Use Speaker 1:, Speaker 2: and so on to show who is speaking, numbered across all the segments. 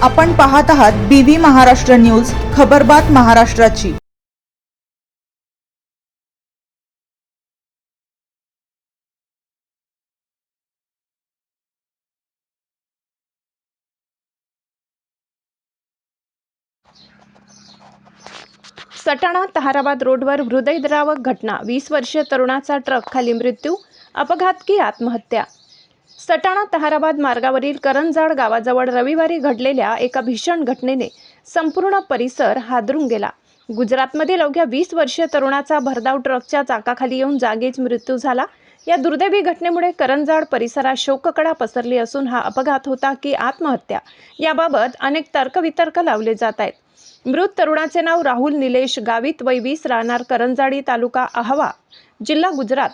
Speaker 1: आपण पाहत आहात बीव्ही महाराष्ट्र न्यूज, खबरबात महाराष्ट्राची।
Speaker 2: सटाणा ताहाराबाद रोडवर हृदयद्रावक घटना। 20 वर्षीय तरुणाचा ट्रक खाली मृत्यू, अपघात की आत्महत्या। सटाणा ताहाराबाद मार्गावरील करंजाड गावाजवळ रविवारी घडलेल्या एका भीषण घटनेने संपूर्ण परिसर हादरून गेला। गुजरातमधील अवघ्या 20 वर्षीय तरुणाचा भरधाव ट्रकच्या चाकाखाली येऊन जागीच मृत्यू झाला। या दुर्दैवी घटनेमुळे करंजाड परिसरात शोककळा पसरली असून हा अपघात होता की आत्महत्या याबाबत अनेक तर्कवितर्क लावले जात आहेत। मृत तरुणाचे नाव राहुल निलेश गावित, वय 20, राहणार करंजाडी, तालुका आहवा, जिल्हा गुजरात,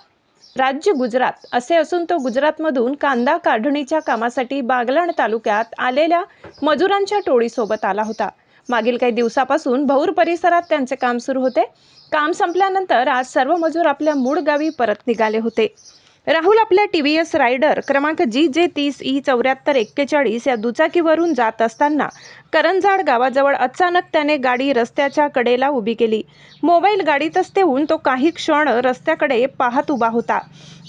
Speaker 2: राज्य गुजरात असे असून तो गुजरातमधून कांदा काढणीच्या कामासाठी बागलाण तालुक्यात आलेल्या मजुरांच्या टोळीसोबत आला होता। मागील काही दिवसापासून भौर परिसरात त्यांचे काम सुरू होते। काम संपल्यानंतर आज सर्व मजूर आपल्या मूळ गावी परत निघाले होते। राहुल आपल्या TVS रायडर क्रमांक GJ30E7441 या दुचाकीवरून जात असताना करंजाड गावाजवळ अचानक त्याने गाडी रस्त्याच्या कडेला उभी केली। मोबाईल गाडीतच ठेवून तो काही क्षण रस्त्याकडे पाहत उभा होता।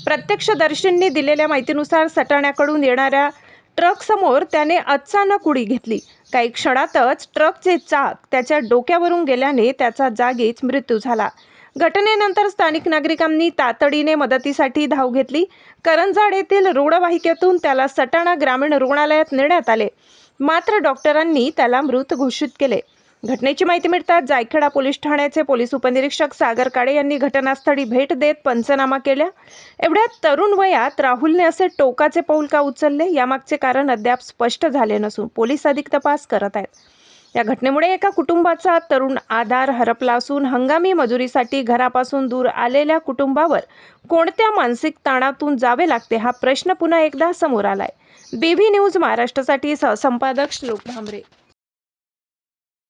Speaker 2: प्रत्यक्षदर्शींनी दिलेल्या माहितीनुसार सटाण्याकडून येणाऱ्या ट्रकसमोर त्याने अचानक उडी घेतली। काही क्षणातच ट्रकचे चाक त्याच्या डोक्यावरून गेल्याने त्याचा जागीच मृत्यू झाला। घटनेनंतर स्थानिक नागरिकांनी तातडीने मदतीसाठी धाव घेतली। करंजाड येथील रुग्णवाहिकेतून त्याला सटाणा ग्रामीण रुग्णालयात नेण्यात आले, मात्र डॉक्टरांनी त्याला मृत घोषित केले। घटनेची माहिती मिळताच जायखेडा पोलीस ठाण्याचे पोलीस उपनिरीक्षक सागर काळे यांनी घटनास्थळी भेट देत पंचनामा केला। एवढ्या तरुण वयात राहुलने असे टोकाचे पाऊल का उचलले यामागचे कारण अद्याप स्पष्ट झाले नसून पोलीस अधिक तपास करत आहेत। या घटनेमुळे एका कुटुंबाचा तरुण आधार हरपला असून हंगामी मजुरीसाठी घरापासून दूर आलेल्या कुटुंबावर कोणत्या मानसिक ताणातून जावे लागते हा प्रश्न पुन्हा एकदा समोर आलाय। बीव्ही न्यूज महाराष्ट्रासाठी सहसंपादक श्लोक भांबरे।